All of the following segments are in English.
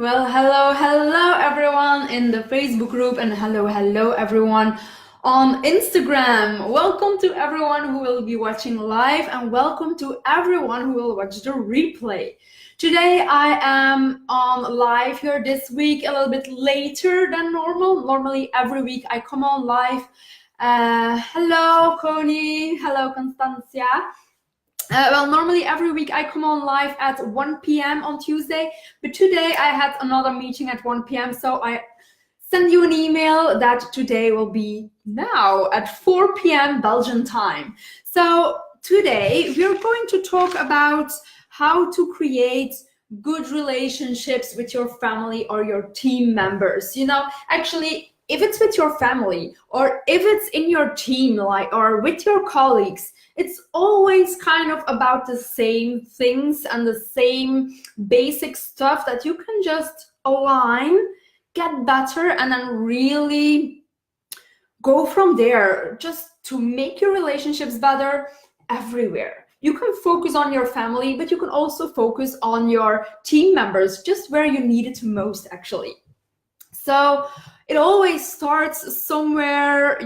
Well, hello everyone in the Facebook group, and hello everyone on Instagram. Welcome to everyone who will be watching live, and welcome to everyone who will watch the replay. Today I am on live here this week a little bit later than normal. Normally every week I come on live. Hello Connie, hello Constancia. Well, normally every week I come on live at 1 p.m. on Tuesday, but today I had another meeting at 1 p.m. So I send you an email that today will be now at 4 p.m. Belgian time. So today we're going to talk about how to create good relationships with your family or your team members. Actually, if it's with your family or if it's in your team, or with your colleagues, it's always kind of about the same things and the same basic stuff that you can just align, get better, and then really go from there just to make your relationships better everywhere. You can focus on your family, but you can also focus on your team members, just where you need it most, actually. So it always starts somewhere,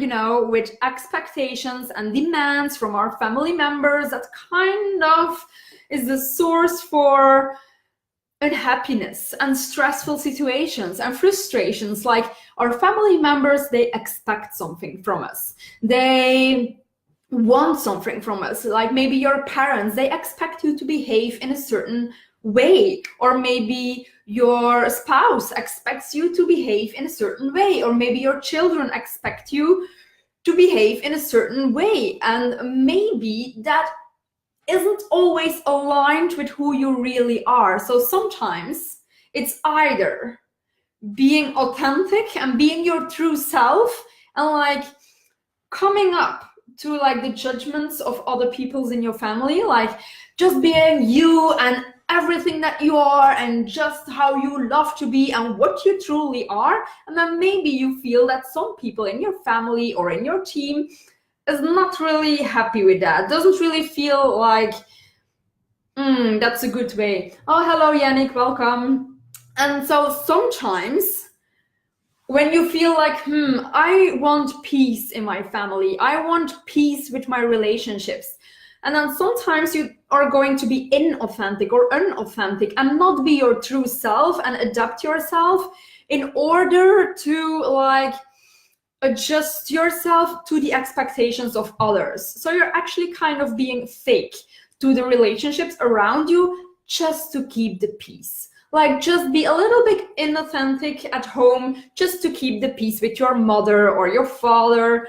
with expectations and demands from our family members. That kind of is the source for unhappiness and stressful situations and frustrations. Like, our family members, they expect something from us. They want something from us. Like, maybe your parents, they expect you to behave in a certain way, or maybe your spouse expects you to behave in a certain way, or maybe your children expect you to behave in a certain way, and maybe that isn't always aligned with who you really are. So sometimes it's either being authentic and being your true self, and coming up to the judgments of other people's in your family, just being you and everything that you are, and just how you love to be and what you truly are. And then maybe you feel that some people in your family or in your team is not really happy with that, doesn't really feel like that's a good way. Oh, hello Yannick, welcome. And so sometimes when you feel like, I want peace in my family, I want peace with my relationships, and then sometimes you are going to be inauthentic or unauthentic and not be your true self and adapt yourself in order to adjust yourself to the expectations of others. So you're actually kind of being fake to the relationships around you just to keep the peace. Just be a little bit inauthentic at home just to keep the peace with your mother or your father,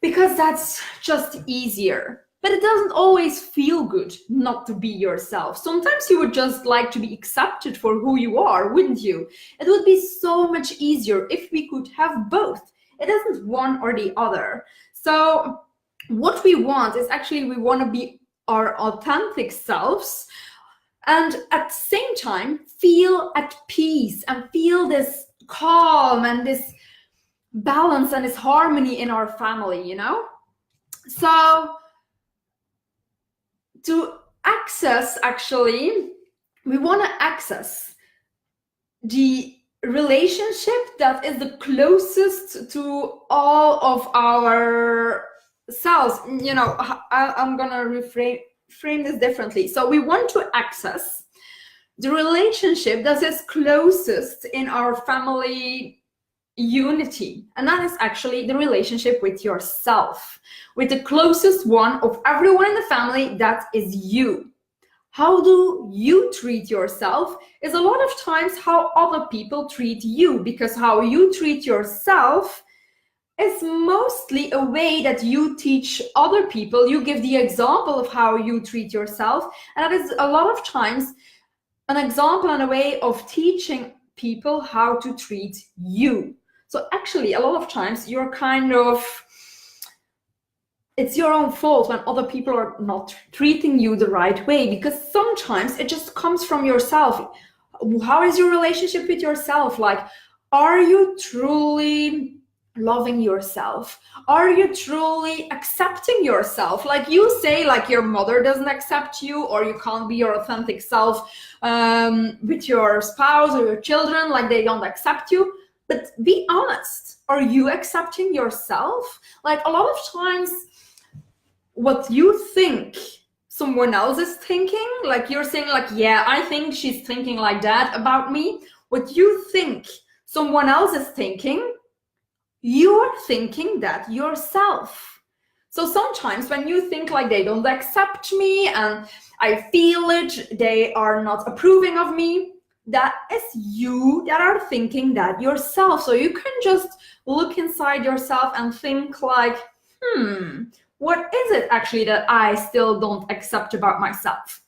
because that's just easier. But it doesn't always feel good not to be yourself. Sometimes you would just like to be accepted for who you are, wouldn't you? It would be so much easier if we could have both. It isn't one or the other. So what we want is actually, we want to be our authentic selves, and at the same time feel at peace and feel this calm and this balance and this harmony in our family, So to access, actually, we want to access the relationship that is the closest to all of our selves. I'm gonna frame this differently. So we want to access the relationship that is closest in our family unity, and that is actually the relationship with yourself, with the closest one of everyone in the family, that is you. How do you treat yourself is a lot of times how other people treat you, because how you treat yourself is mostly a way that you teach other people. You give the example of how you treat yourself, and that is a lot of times an example and a way of teaching people how to treat you. So actually, a lot of times you're it's your own fault when other people are not treating you the right way, because sometimes it just comes from yourself. How is your relationship with yourself? Are you truly loving yourself? Are you truly accepting yourself? Like you say, like your mother doesn't accept you, or you can't be your authentic self with your spouse or your children, like they don't accept you. But be honest, are you accepting yourself? Like a lot of times what you think someone else is thinking, like you're saying like, yeah, I think she's thinking like that about me. What you think someone else is thinking, you're thinking that yourself. So sometimes when you think like they don't accept me and I feel it, they are not approving of me, that is you that are thinking that yourself. So you can just look inside yourself and think like, what is it actually that I still don't accept about myself?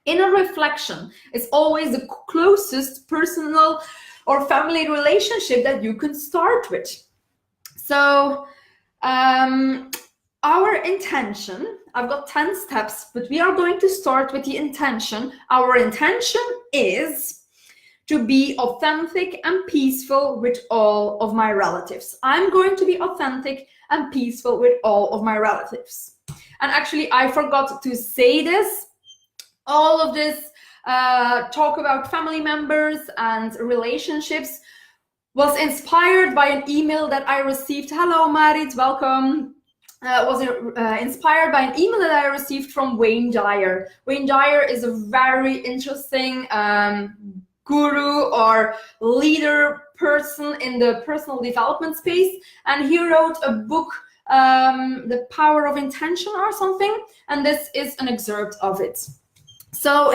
Inner reflection is always the closest personal or family relationship that you can start with. So our intention, I've got 10 steps, but we are going to start with the intention. Our intention is to be authentic and peaceful with all of my relatives. I'm going to be authentic and peaceful with all of my relatives. And actually, I forgot to say this. All of this talk about family members and relationships was inspired by an email that I received. Hello, Marit, welcome. Was inspired by an email that I received from Wayne Dyer. Wayne Dyer is a very interesting guru or leader person in the personal development space, and he wrote a book, The Power of Intention or something, and this is an excerpt of it. So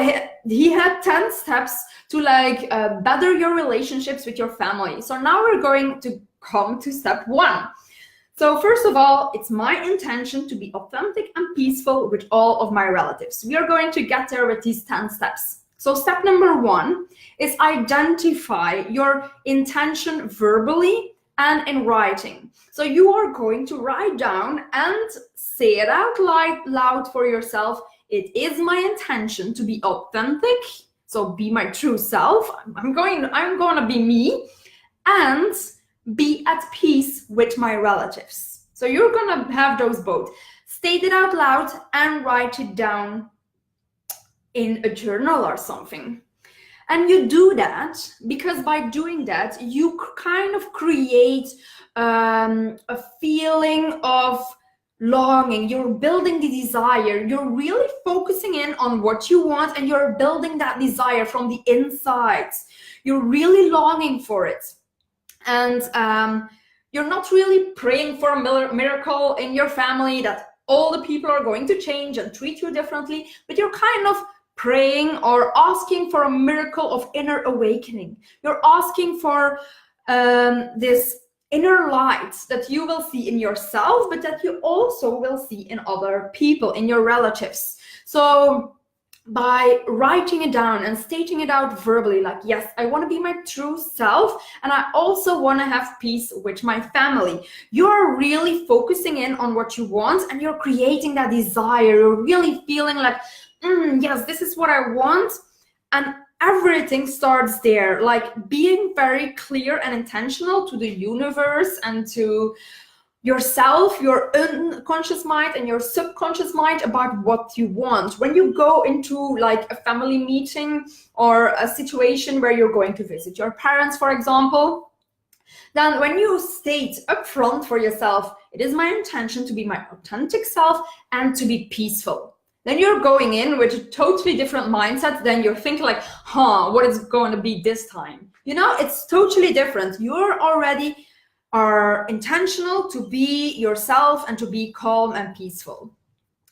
he had 10 steps to like better your relationships with your family. So now we're going to come to step 1. So first of all, it's my intention to be authentic and peaceful with all of my relatives. We are going to get there with these 10 steps. So step number 1 is identify your intention verbally and in writing. So you are going to write down and say it out loud for yourself. It is my intention to be authentic, so be my true self. I'm going to be me, and be at peace with my relatives. So you're going to have those both. State it out loud and write it down in a journal or something. And you do that because by doing that, you kind of create a feeling of longing. You're building the desire. You're really focusing in on what you want, and you're building that desire from the inside. You're really longing for it. And you're not really praying for a miracle in your family that all the people are going to change and treat you differently, but you're kind of praying or asking for a miracle of inner awakening. You're asking for this inner light that you will see in yourself, but that you also will see in other people, in your relatives. So by writing it down and stating it out verbally, like, yes, I want to be my true self, and I also want to have peace with my family. You're really focusing in on what you want, and you're creating that desire. You're really feeling like, yes, this is what I want. And everything starts there, like being very clear and intentional to the universe and to yourself, your unconscious mind and your subconscious mind about what you want. When you go into like a family meeting or a situation where you're going to visit your parents, for example, then when you state upfront for yourself, it is my intention to be my authentic self and to be peaceful, then you're going in with a totally different mindset than you're thinking like, what is going to be this time? You know, it's totally different. You're already are intentional to be yourself and to be calm and peaceful.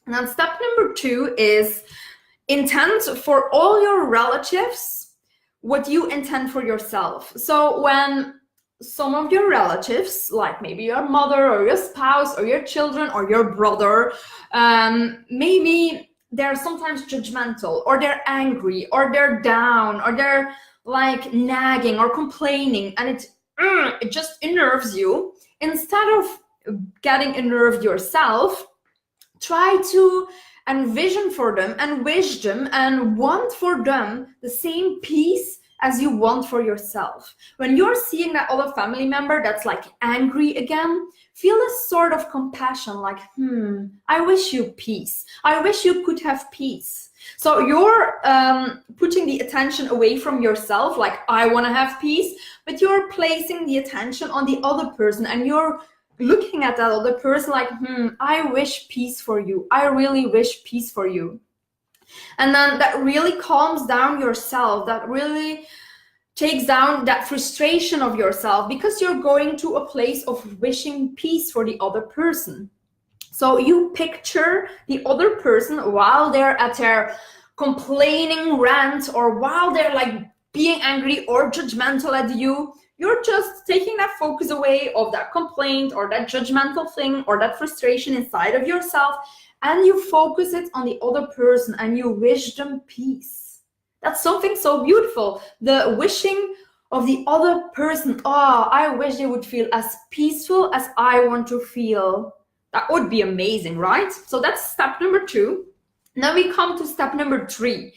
And then step number 2 is intend for all your relatives what you intend for yourself. So when some of your relatives, like maybe your mother or your spouse or your children or your brother, maybe they're sometimes judgmental, or they're angry, or they're down, or they're like nagging or complaining, and it just unnerves you. Instead of getting unnerved yourself, try to envision for them and wish them and want for them the same peace as you want for yourself. When you're seeing that other family member that's like angry again, feel a sort of compassion, like, I wish you peace. I wish you could have peace. So you're putting the attention away from yourself, like, I want to have peace, but you're placing the attention on the other person, and you're looking at that other person like, I wish peace for you. I really wish peace for you. And then that really calms down yourself, that really takes down that frustration of yourself, because you're going to a place of wishing peace for the other person. So you picture the other person while they're at their complaining rant, or while they're like being angry or judgmental at you. You're just taking that focus away of that complaint or that judgmental thing or that frustration inside of yourself, and you focus it on the other person and you wish them peace. That's something so beautiful. The wishing of the other person. Oh, I wish they would feel as peaceful as I want to feel. That would be amazing, right? So that's step number 2. Now we come to step number 3.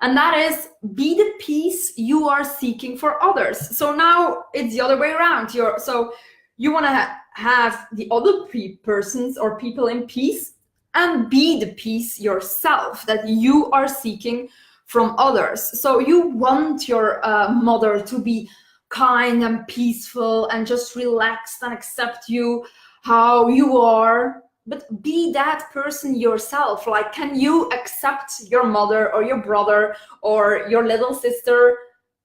And that is, be the peace you are seeking for others. So now it's the other way around. So you want to have the other persons or people in peace, and be the peace yourself that you are seeking from others. So you want your mother to be kind and peaceful and just relaxed and accept you how you are, but be that person yourself. Like, can you accept your mother or your brother or your little sister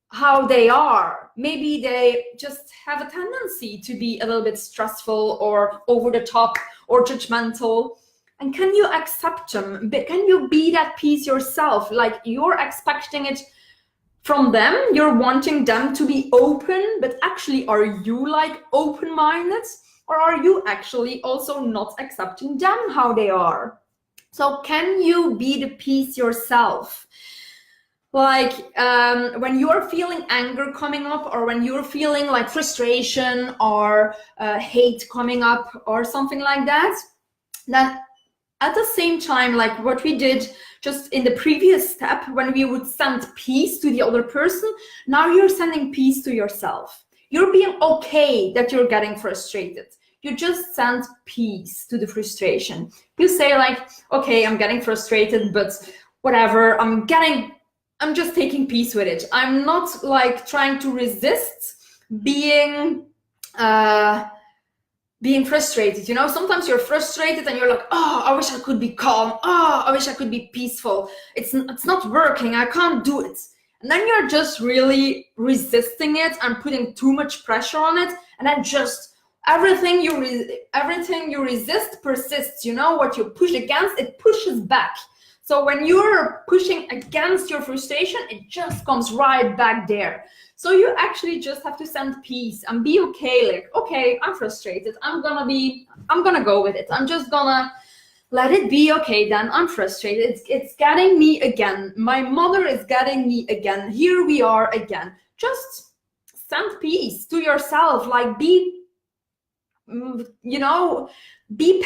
how they are? Maybe they just have a tendency to be a little bit stressful or over the top or judgmental. And can you accept them? Can you be that peace yourself? Like, you're expecting it from them, you're wanting them to be open, but actually, are you like open-minded? Or are you actually also not accepting them how they are? So can you be the peace yourself? Like, when you're feeling anger coming up, or when you're feeling like frustration or hate coming up or something like that, then at the same time, like what we did just in the previous step, when we would send peace to the other person, now you're sending peace to yourself. You're being okay that you're getting frustrated. You just send peace to the frustration. You say like, okay, I'm getting frustrated, but whatever, I'm just taking peace with it. I'm not like trying to resist being frustrated. You know, sometimes you're frustrated and you're like, oh, I wish I could be calm. Oh, I wish I could be peaceful. It's not working. I can't do it. And then you're just really resisting it and putting too much pressure on it. And then just everything you resist persists. You know, what you push against, it pushes back. So when you're pushing against your frustration, it just comes right back there. So you actually just have to send peace and be okay. Like, okay, I'm frustrated. I'm gonna go with it. I'm just gonna let it be. Okay, then I'm frustrated. It's getting me again. My mother is getting me again. Here we are again. Just send peace to yourself. Like, be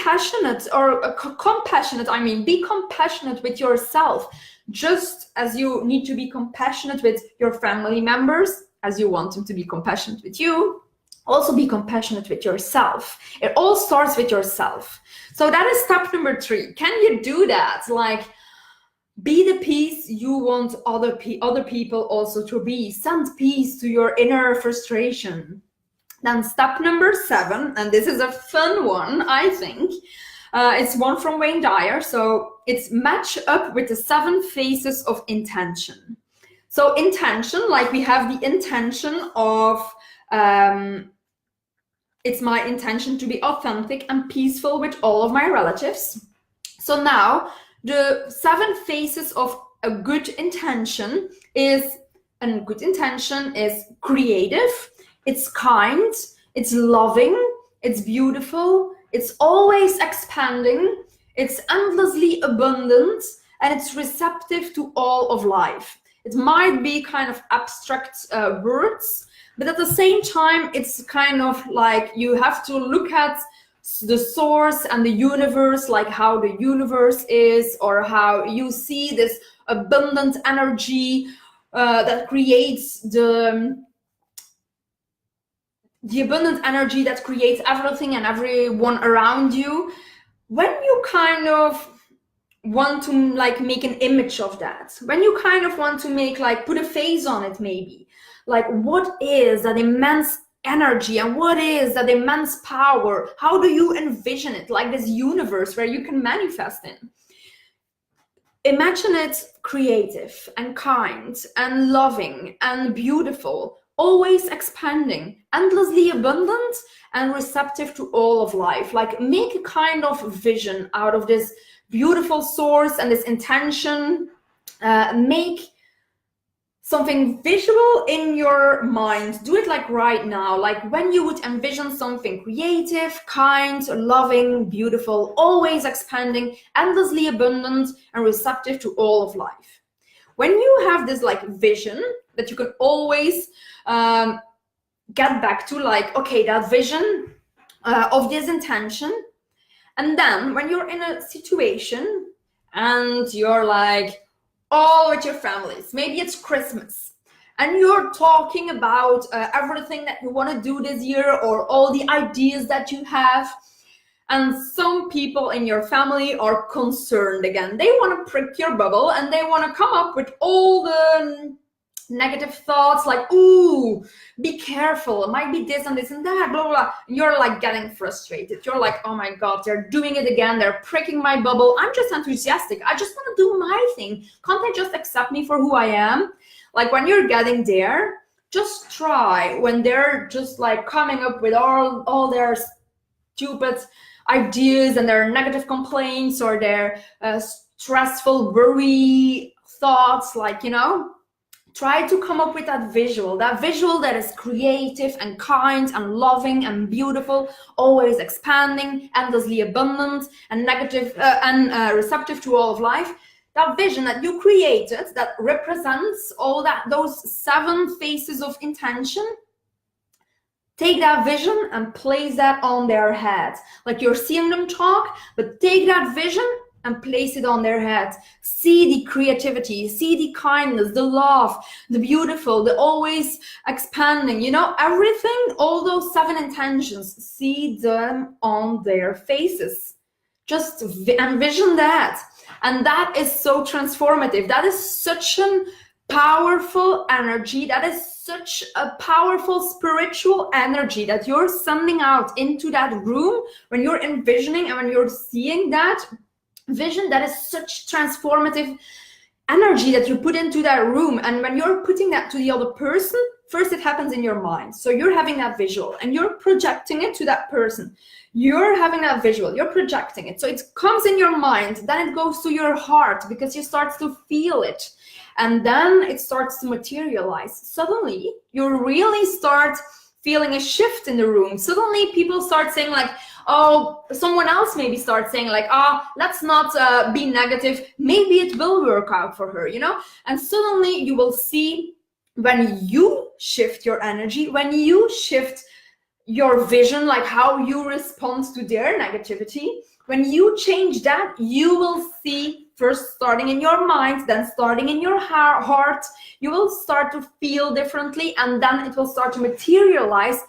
passionate or compassionate. I mean, be compassionate with yourself, just as you need to be compassionate with your family members, as you want them to be compassionate with you. Also be compassionate with yourself. It all starts with yourself. So that is step number 3. Can you do that? Like, be the peace you want other people also to be. Send peace to your inner frustration. Then step number 7, and this is a fun one, I think. It's one from Wayne Dyer. So it's match up with the 7 phases of intention. So intention, like we have the intention of, it's my intention to be authentic and peaceful with all of my relatives. So now the 7 phases of a good intention is, creative, it's kind, it's loving, it's beautiful, it's always expanding, it's endlessly abundant, and it's receptive to all of life. It might be kind of abstract words, but at the same time, it's kind of like you have to look at the source and the universe, like how the universe is, or how you see this abundant energy that creates the abundant energy that creates everything and everyone around you, when you kind of want to like make an image of that, when you kind of want to make like put a face on it, maybe like what is that immense energy and what is that immense power, how do you envision it, like this universe where you can manifest in? Imagine it creative and kind and loving and beautiful, always expanding, endlessly abundant and receptive to all of life. Like make a kind of vision out of this beautiful source and this intention. Make something visual in your mind. Do it like right now, like when you would envision something creative, kind, loving, beautiful, always expanding, endlessly abundant and receptive to all of life. When you have this like vision that you can always get back to, like, okay, that vision of this intention, and then when you're in a situation and you're like all with your families, maybe it's Christmas, and you're talking about everything that you want to do this year or all the ideas that you have, and some people in your family are concerned again. They want to prick your bubble and they want to come up with all the negative thoughts like, ooh, be careful, it might be this and this and that, blah, blah, blah. You're like getting frustrated. You're like, oh my God, they're doing it again. They're pricking my bubble. I'm just enthusiastic. I just want to do my thing. Can't they just accept me for who I am? Like when you're getting there, just try when they're just like coming up with all their stupid ideas and their negative complaints or their stressful worry thoughts, like, you know, try to come up with that visual that is creative and kind and loving and beautiful, always expanding, endlessly abundant and negative and receptive to all of life. That vision that you created that represents all that, those 7 phases of intention. Take that vision and place that on their head. Like you're seeing them talk, but take that vision and place it on their heads. See the creativity, see the kindness, the love, the beautiful, the always expanding, you know, everything, all those 7 intentions, see them on their faces. Just envision that. And that is so transformative. That is such a powerful energy. That is such a powerful spiritual energy that you're sending out into that room when you're envisioning and when you're seeing that vision. That is such transformative energy that you put into that room. And when you're putting that to the other person, first it happens in your mind. So you're having that visual and you're projecting it to that person. You're having that visual, you're projecting it. So it comes in your mind, then it goes to your heart because you start to feel it. And then it starts to materialize. Suddenly you really start feeling a shift in the room. Suddenly people start saying like, oh, someone else maybe starts saying like, let's not be negative. Maybe it will work out for her, you know? And suddenly you will see when you shift your energy, when you shift your vision, like how you respond to their negativity, when you change that, you will see, first starting in your mind, then starting in your heart, you will start to feel differently, and then it will start to materialize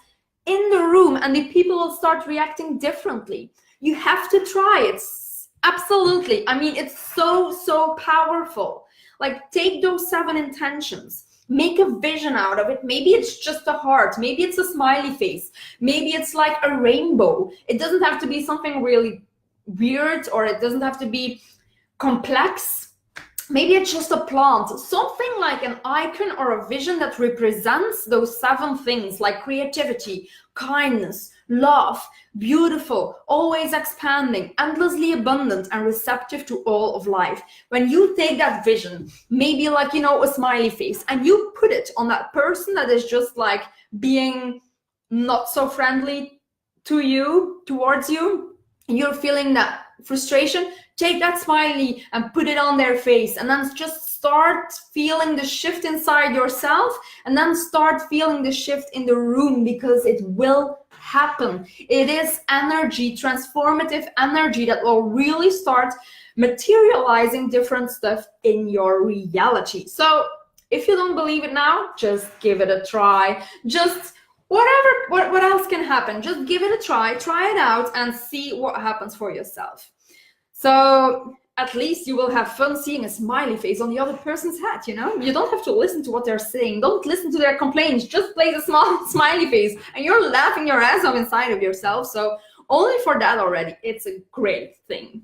in the room, and the people will start reacting differently. You have to try it. Absolutely. I mean, it's so powerful. Like, take those 7 intentions, make a vision out of it. Maybe it's just a heart, maybe it's a smiley face, maybe it's like a rainbow. It doesn't have to be something really weird, or it doesn't have to be complex. Maybe it's just a plant, something like an icon or a vision that represents those 7 things, like creativity, kindness, love, beautiful, always expanding, endlessly abundant and receptive to all of life. When you take that vision, maybe like, you know, a smiley face, and you put it on that person that is just like being not so friendly to you, towards you, and you're feeling that frustration, take that smiley and put it on their face, and then just start feeling the shift inside yourself, and then start feeling the shift in the room, because it will happen. It is energy, transformative energy, that will really start materializing different stuff in your reality. So If you don't believe it now, just give it a try. Just whatever, what else can happen? Just give it a try it out and see what happens for yourself. So at least you will have fun seeing a smiley face on the other person's head, you know? You don't have to listen to what they're saying. Don't listen to their complaints. Just place a small smiley face and you're laughing your ass off inside of yourself. So only for that already, it's a great thing.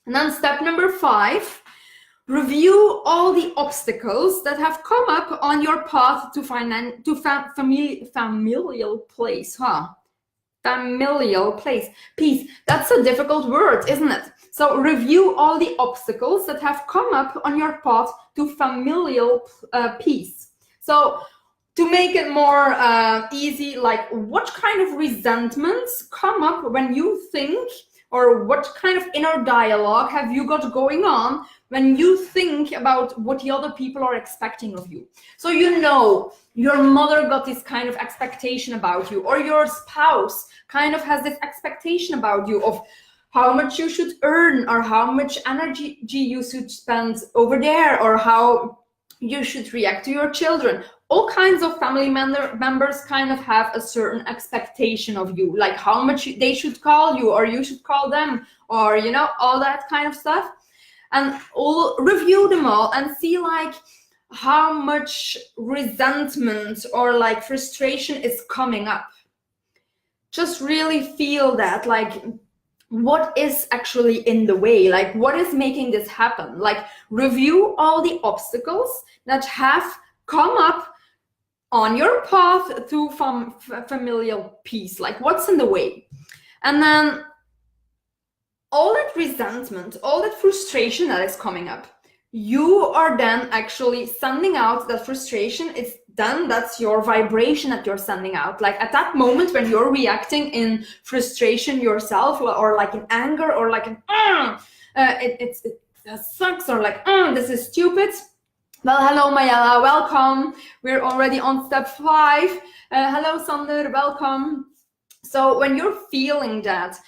And then step number 5, review all the obstacles that have come up on your path to familial place, Familial place. Peace. That's a difficult word, isn't it? So review all the obstacles that have come up on your path to familial peace. So to make it more easy, like what kind of resentments come up when you think, or what kind of inner dialogue have you got going on when you think about what the other people are expecting of you? So you know your mother got this kind of expectation about you, or your spouse kind of has this expectation about you of how much you should earn, or how much energy you should spend over there, or how you should react to your children. All kinds of family members kind of have a certain expectation of you, like how much they should call you, or you should call them, or you know, all that kind of stuff. And all review them all and see like how much resentment or like frustration is coming up. Just really feel that, like what is actually in the way, like what is making this happen. Like review all the obstacles that have come up on your path to familial peace, like what's in the way. And then all that resentment, all that frustration that is coming up, you are then actually sending out that frustration. It's then, that's your vibration that you're sending out. Like at that moment when you're reacting in frustration yourself, or like in anger, or like in it sucks, or like this is stupid. Well, hello Mayala, welcome. We're already on step 5. Hello Sander, welcome. So when you're feeling that,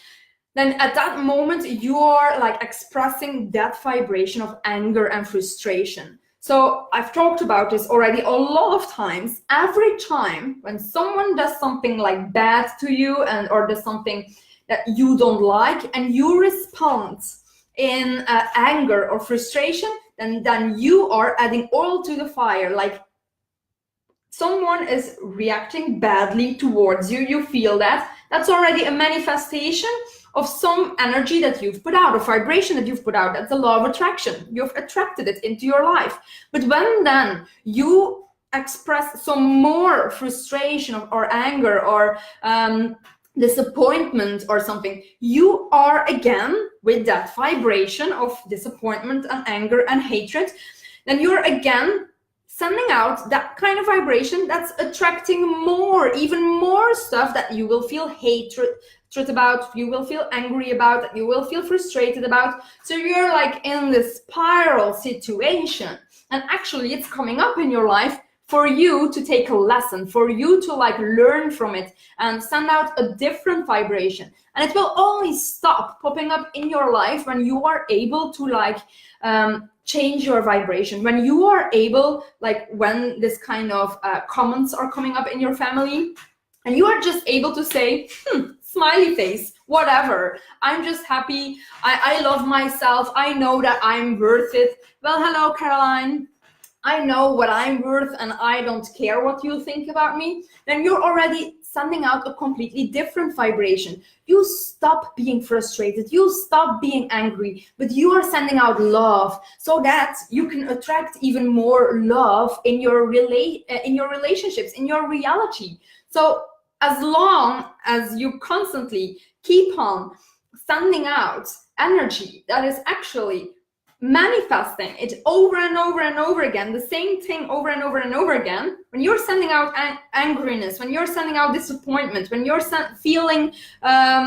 then at that moment you're like expressing that vibration of anger and frustration. So I've talked about this already a lot of times. Every time when someone does something like bad to you, or does something that you don't like, and you respond in anger or frustration, then you are adding oil to the fire. Like someone is reacting badly towards you, you feel that. That's already a manifestation of some energy that you've put out, a vibration that you've put out. That's the law of attraction. You've attracted it into your life. But when then you express some more frustration or anger or disappointment or something, you are again with that vibration of disappointment and anger and hatred, then you're again sending out that kind of vibration that's attracting more, even more stuff that you will feel hatred about, you will feel angry about, that you will feel frustrated about. So you're like in this spiral situation, and actually it's coming up in your life for you to take a lesson, for you to like learn from it and send out a different vibration. And it will only stop popping up in your life when you are able to like change your vibration, when you are able, like when this kind of comments are coming up in your family, and you are just able to say, smiley face, whatever, I'm just happy, I love myself, I know that I'm worth it. Well, hello Caroline, I know what I'm worth and I don't care what you think about me. Then you're already sending out a completely different vibration. You stop being frustrated, you stop being angry, but you are sending out love, so that you can attract even more love in your relationships, in your reality. So as long as you constantly keep on sending out energy that is actually manifesting it over and over and over again, the same thing over and over and over again, when you're sending out angriness, when you're sending out disappointment, when you're feeling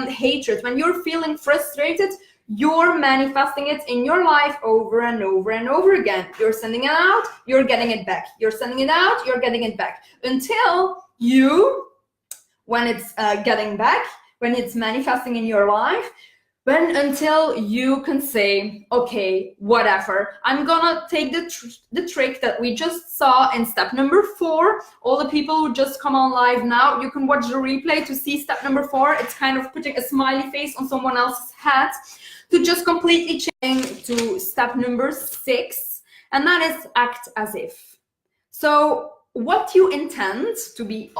hatred, when you're feeling frustrated, you're manifesting it in your life over and over and over again. You're sending it out, you're getting it back. You're sending it out, you're getting it back, until you, when it's getting back, when it's manifesting in your life, until you can say, okay, whatever, I'm gonna take the trick that we just saw in step number 4. All the people who just come on live now, you can watch the replay to see step number 4. It's kind of putting a smiley face on someone else's hat, to just completely change to step number 6, and that is act as if. So what you intend to be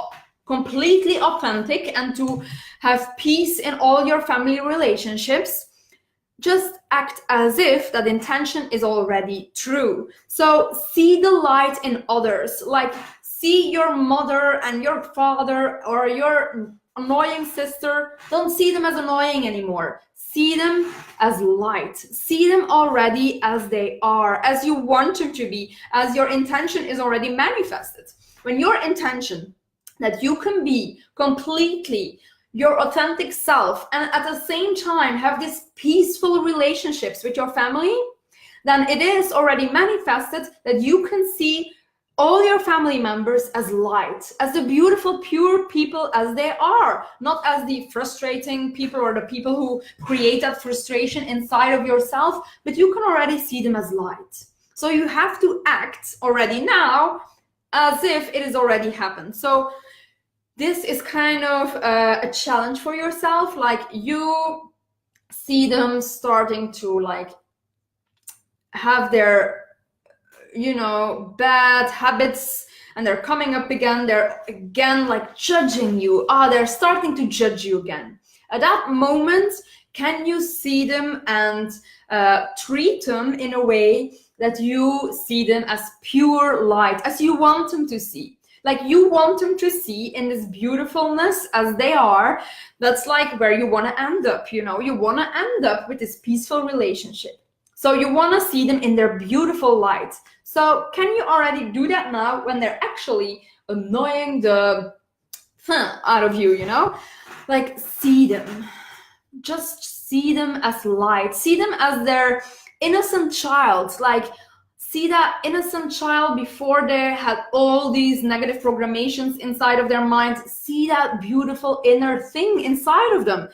completely authentic and to have peace in all your family relationships, just act as if that intention is already true. So see the light in others, like see your mother and your father or your annoying sister. Don't see them as annoying anymore. See them as light. See them already as they are, as you want them to be, as your intention is already manifested. When your intention that you can be completely your authentic self and at the same time have these peaceful relationships with your family, then it is already manifested that you can see all your family members as light, as the beautiful, pure people as they are, not as the frustrating people or the people who create that frustration inside of yourself, but you can already see them as light. So you have to act already now as if it has already happened. So this is kind of a challenge for yourself, like you see them starting to like have their, you know, bad habits and they're coming up again, they're again like judging you. They're starting to judge you again. At that moment, can you see them and treat them in a way that you see them as pure light, as you want them to see? Like you want them to see in this beautifulness as they are. That's like where you want to end up, you know, you want to end up with this peaceful relationship. So you want to see them in their beautiful light. So can you already do that now when they're actually annoying the out of you, you know? Like see them, just see them as light, see them as their innocent child, like see that innocent child before they had all these negative programations inside of their minds. See that beautiful inner thing inside of them.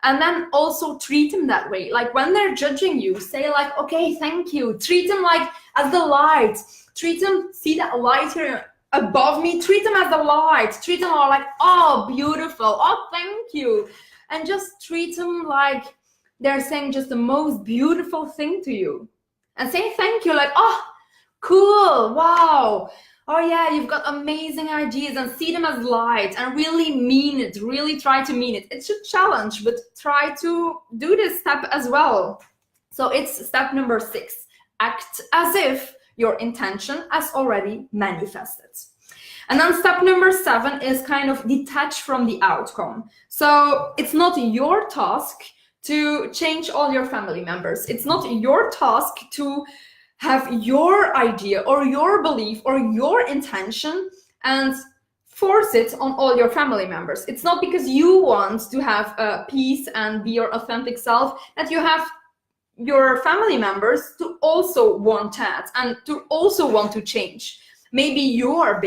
And then also treat them that way. Like when they're judging you, say like, okay, thank you. Treat them like as the light. Treat them, see that light here above me? Treat them as the light. Treat them all like, oh, beautiful. Oh, thank you. And just treat them like they're saying just the most beautiful thing to you. And say thank you, like, oh, cool, wow, oh yeah, you've got amazing ideas, and see them as light and really mean it, really try to mean it. It's a challenge, but try to do this step as well. So it's step number 6, act as if your intention has already manifested. And then step number 7 is kind of detach from the outcome. So it's not your task to change all your family members. It's not your task to have your idea or your belief or your intention and force it on all your family members. It's not because you want to have peace and be your authentic self that you have your family members to also want that and to also want to change. Maybe you are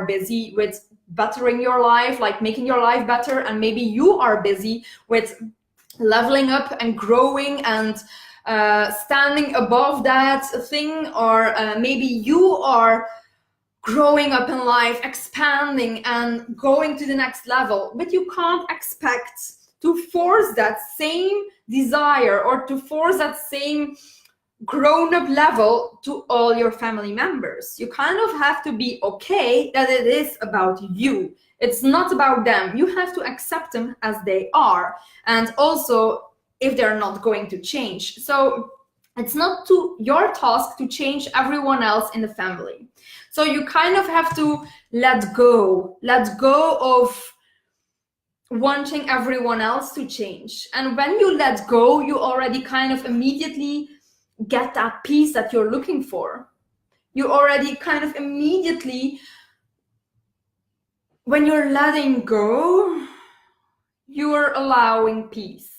busy with bettering your life, like making your life better, and maybe you are busy with leveling up and growing and standing above that thing, or maybe you are growing up in life, expanding and going to the next level, but you can't expect to force that same desire or to force that same grown-up level to all your family members. You kind of have to be okay that it is about you. It's not about them. You have to accept them as they are, and also if they're not going to change. So it's not your task to change everyone else in the family. So you kind of have to let go of wanting everyone else to change. And when you let go, you already kind of immediately get that peace that you're looking for. You already kind of immediately, when you're letting go, you're allowing peace.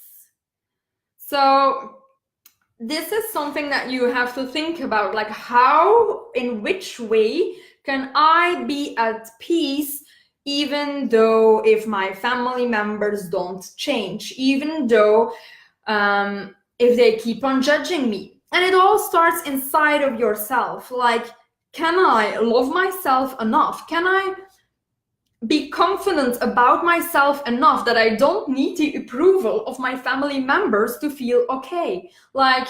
So this is something that you have to think about, like how, in which way can I be at peace even though if my family members don't change, even though if they keep on judging me? And it all starts inside of yourself. Like, can I love myself enough? Can I be confident about myself enough that I don't need the approval of my family members to feel okay? Like,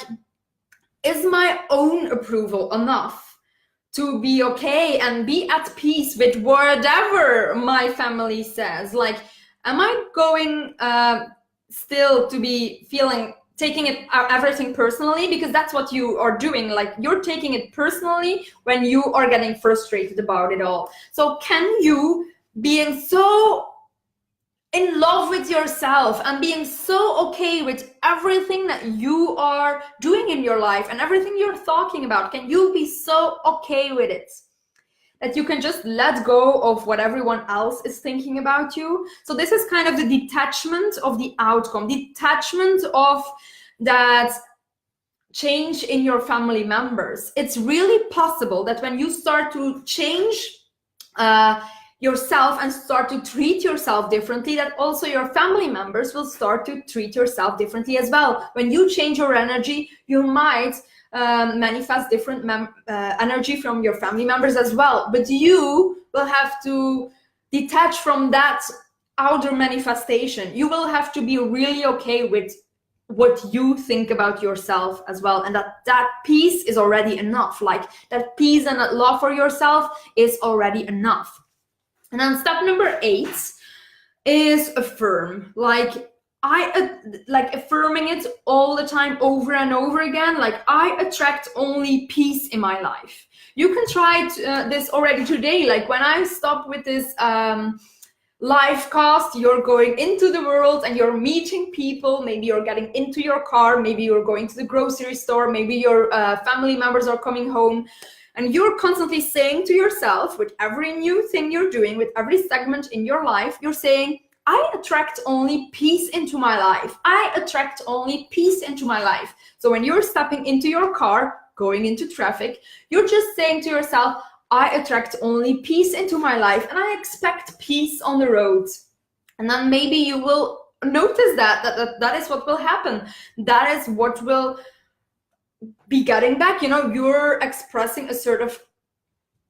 is my own approval enough to be okay and be at peace with whatever my family says? Like, am I going still to be taking it everything personally? Because that's what you are doing. Like, you're taking it personally when you are getting frustrated about it all. So can you, being so in love with yourself and being so okay with everything that you are doing in your life and everything you're talking about, can you be so okay with it that you can just let go of what everyone else is thinking about you? So this is kind of the detachment of the outcome, detachment of that change in your family members. It's really possible that when you start to change yourself and start to treat yourself differently, that also your family members will start to treat yourself differently as well. When you change your energy, you might manifest different energy from your family members as well. But you will have to detach from that outer manifestation. You will have to be really okay with what you think about yourself as well, and that peace is already enough. Like, that peace and that love for yourself is already enough. And then step number 8 is affirm. Like, affirming it all the time, over and over again. Like, I attract only peace in my life. You can try this already today. Like, when I stop with this live cast, you're going into the world and you're meeting people. Maybe you're getting into your car, maybe you're going to the grocery store, maybe your family members are coming home, and you're constantly saying to yourself, with every new thing you're doing, with every segment in your life, you're saying, I attract only peace into my life. I attract only peace into my life. So when you're stepping into your car, going into traffic, you're just saying to yourself, I attract only peace into my life, and I expect peace on the road. And then maybe you will notice that is what will happen. That is what will be getting back. You're expressing a sort of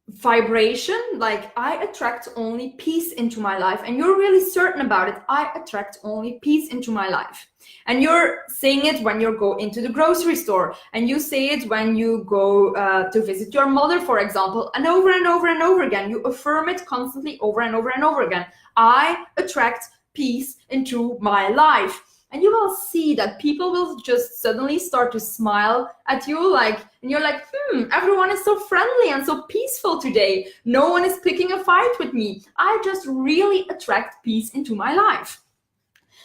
vibration, like, I attract only peace into my life, and you're really certain about it. I attract only peace into my life. And you're saying it when you go into the grocery store, and you say it when you go to visit your mother, for example, and over and over and over again. You affirm it constantly, over and over and over again. I attract peace into my life. And you will see that people will just suddenly start to smile at you, and you're like, everyone is so friendly and so peaceful today. No one is picking a fight with me. I just really attract peace into my life.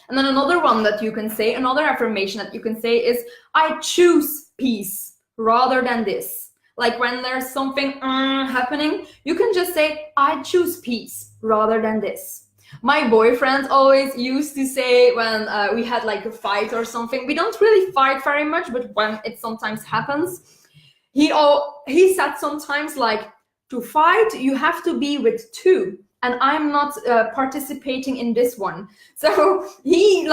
And then another one that you can say, another affirmation that you can say is, I choose peace rather than this. Like, when there's something happening, you can just say, I choose peace rather than this. My boyfriend always used to say, when we had like a fight or something, we don't really fight very much, but when it sometimes happens, he said sometimes, like, to fight, you have to be with 2. And I'm not participating in this one. So he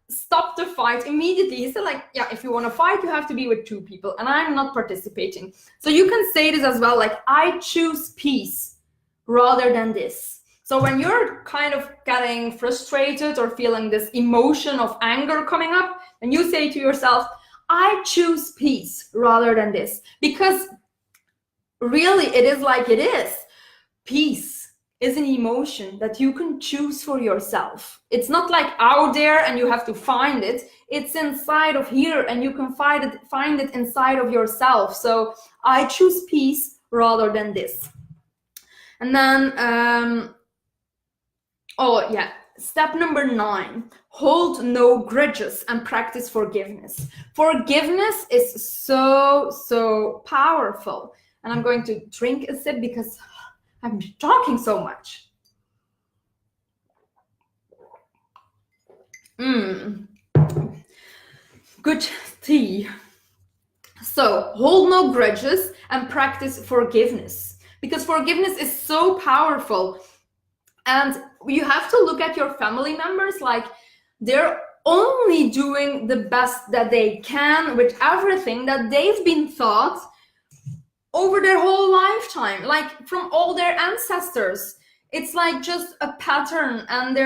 stopped the fight immediately. He said, yeah, if you want to fight, you have to be with 2 people, and I'm not participating. So you can say this as well, like, I choose peace rather than this. So when you're kind of getting frustrated or feeling this emotion of anger coming up, and you say to yourself, I choose peace rather than this. Because really, it is like it is. Peace is an emotion that you can choose for yourself. It's not like out there and you have to find it. It's inside of here, and you can find it inside of yourself. So I choose peace rather than this. And then step number 9, hold no grudges and practice forgiveness. Forgiveness is so powerful. And I'm going to drink a sip because I'm talking so much. Good tea. So hold no grudges and practice forgiveness, because forgiveness is so powerful. And you have to look at your family members, like, they're only doing the best that they can with everything that they've been taught over their whole lifetime, like from all their ancestors. It's like just a pattern, and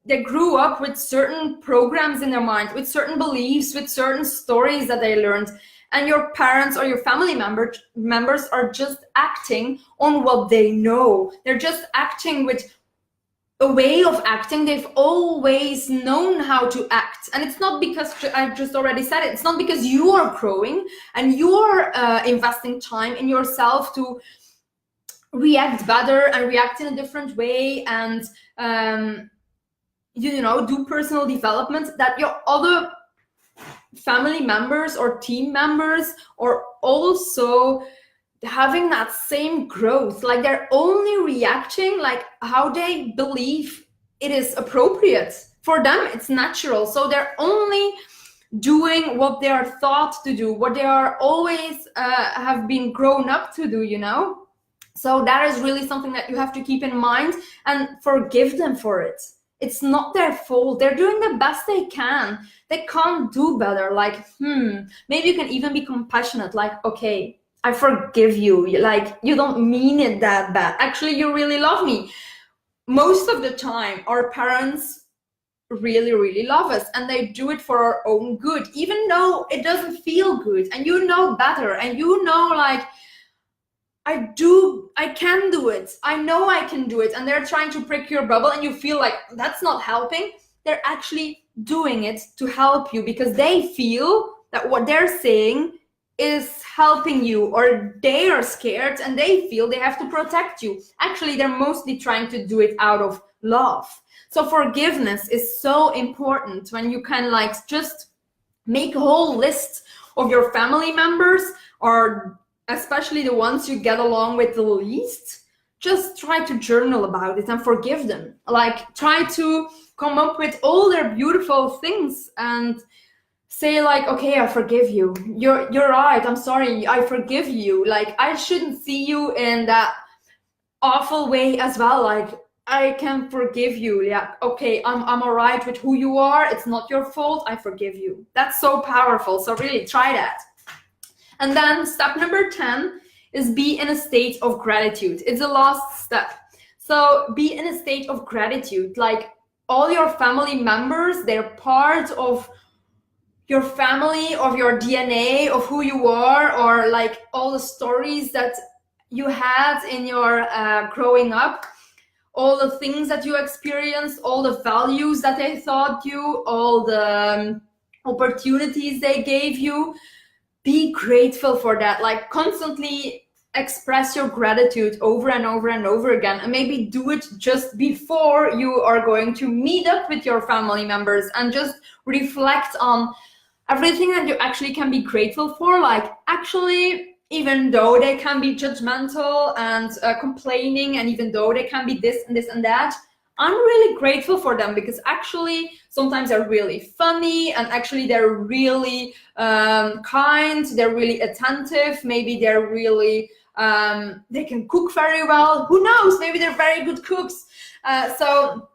they grew up with certain programs in their mind, with certain beliefs, with certain stories that they learned. And your parents or your family members are just acting on what they know. They're just acting with a way of acting they've always known how to act. And it's not because, I just already said it, it's not because you are growing and you're investing time in yourself to react better and react in a different way, and do personal development, that your other family members or team members are also having that same growth. Like they're only reacting like how they believe it is appropriate for them. It's natural. So they're only doing what they are thought to do, what they are always have been grown up to do, So that is really something that you have to keep in mind, and forgive them for it. It's not their fault. They're doing the best they can. They can't do better. Like, maybe you can even be compassionate. Like, okay, I forgive you. Like, you don't mean it that bad. Actually, you really love me. Most of the time, our parents really, really love us, and they do it for our own good, even though it doesn't feel good, and you know better, and you know, like, I can do it. I know I can do it. And they're trying to prick your bubble, and you feel like that's not helping. They're actually doing it to help you, because they feel that what they're saying is helping you, or they are scared and they feel they have to protect you. Actually, they're mostly trying to do it out of love. So forgiveness is so important when you can like just make a whole list of your family members, or especially the ones you get along with the least. Just try to journal about it and forgive them. Like, try to come up with all their beautiful things and say like, okay, I forgive you. You're right. I'm sorry. I forgive you. Like, I shouldn't see you in that awful way as well. Like, I can forgive you. Yeah. Okay. I'm all right with who you are. It's not your fault. I forgive you. That's so powerful. So really try that. And then step number 10 is be in a state of gratitude. It's the last step. So be in a state of gratitude. Like, all your family members, they're part of your family, of your DNA, of who you are, or like all the stories that you had in your growing up, all the things that you experienced, all the values that they taught you, all the opportunities they gave you. Be grateful for that. Like, constantly express your gratitude over and over and over again, and maybe do it just before you are going to meet up with your family members, and just reflect on everything that you actually can be grateful for. Like, actually, even though they can be judgmental and complaining, and even though they can be this and this and that, I'm really grateful for them, because actually sometimes they're really funny, and actually they're really kind, they're really attentive, maybe they're really, they can cook very well, who knows, maybe they're very good cooks. So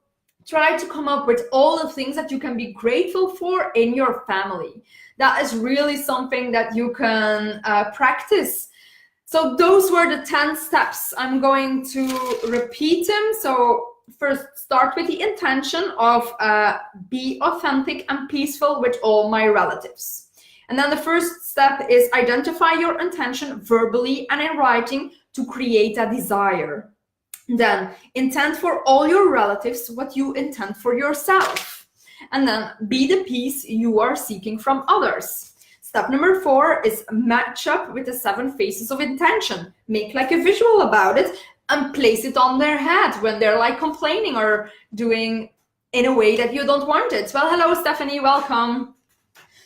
try to come up with all the things that you can be grateful for in your family. That is really something that you can practice. So those were the 10 steps. I'm going to repeat them. So first, start with the intention of be authentic and peaceful with all my relatives. And then the first step is identify your intention verbally and in writing to create a desire. Then intend for all your relatives what you intend for yourself. And then be the peace you are seeking from others. Step number 4 is match up with the 7 phases of intention. Make like a visual about it and place it on their head when they're like complaining or doing in a way that you don't want it. Well, hello, Stephanie, welcome.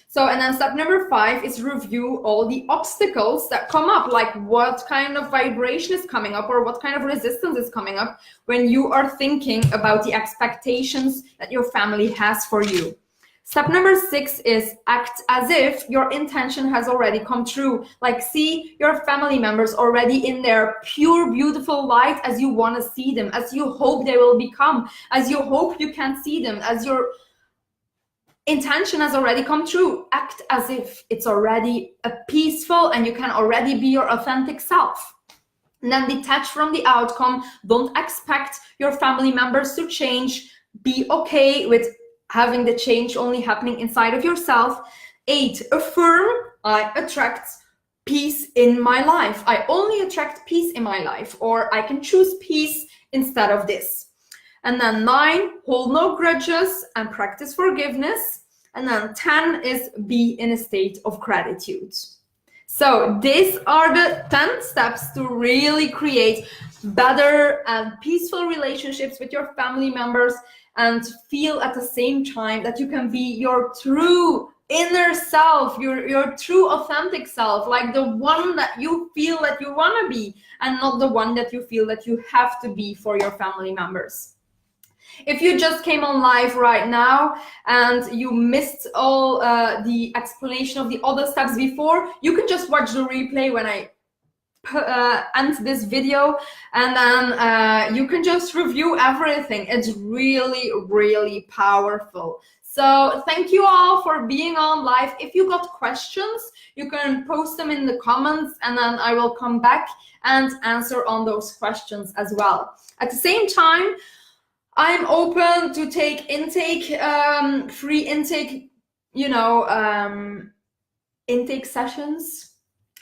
So, and then step number 5 is review all the obstacles that come up, like what kind of vibration is coming up, or what kind of resistance is coming up when you are thinking about the expectations that your family has for you. Step number 6 is act as if your intention has already come true. Like, see your family members already in their pure, beautiful light as you want to see them, as you hope they will become, as you hope you can see them, as you're intention has already come true. Act as if it's already peaceful and you can already be your authentic self. And then detach from the outcome. Don't expect your family members to change. Be okay with having the change only happening inside of yourself. 8, affirm, I attract peace in my life. I only attract peace in my life, or I can choose peace instead of this. And then 9, hold no grudges and practice forgiveness. And then 10 is be in a state of gratitude. So these are the 10 steps to really create better and peaceful relationships with your family members and feel at the same time that you can be your true inner self, your true authentic self, like the one that you feel that you want to be and not the one that you feel that you have to be for your family members. If you just came on live right now and you missed all the explanation of the other steps before, you can just watch the replay when I end this video, and then you can just review everything. It's really, really powerful. So thank you all for being on live. If you got questions, you can post them in the comments, and then I will come back and answer on those questions as well. At the same time, I'm open to take intake, free intake, intake sessions.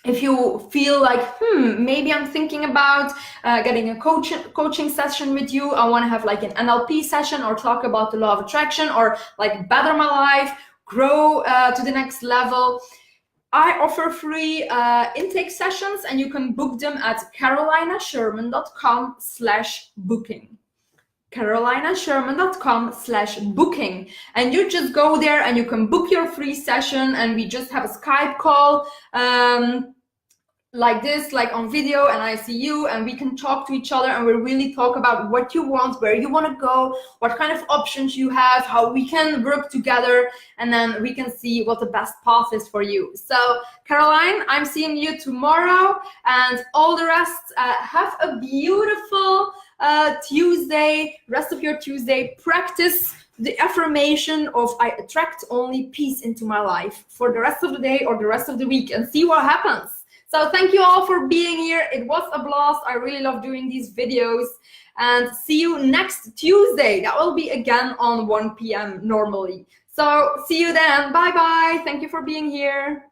If you feel like, maybe I'm thinking about getting a coaching session with you, I want to have like an NLP session or talk about the law of attraction or like better my life, grow to the next level. I offer free intake sessions, and you can book them at carolinasherman.com/booking. carolinasherman.com/booking, and you just go there and you can book your free session, and we just have a Skype call like this, like on video, and I see you and we can talk to each other, and we really talk about what you want, where you want to go, what kind of options you have, how we can work together, and then we can see what the best path is for you. So Caroline, I'm seeing you tomorrow, and all the rest, have a beautiful Tuesday, rest of your Tuesday. Practice the affirmation of I attract only peace into my life for the rest of the day or the rest of the week, and see what happens. So thank you all for being here. It was a blast. I really love doing these videos, and see you next Tuesday. That will be again on 1 p.m. normally. So see you then. Bye bye. Thank you for being here.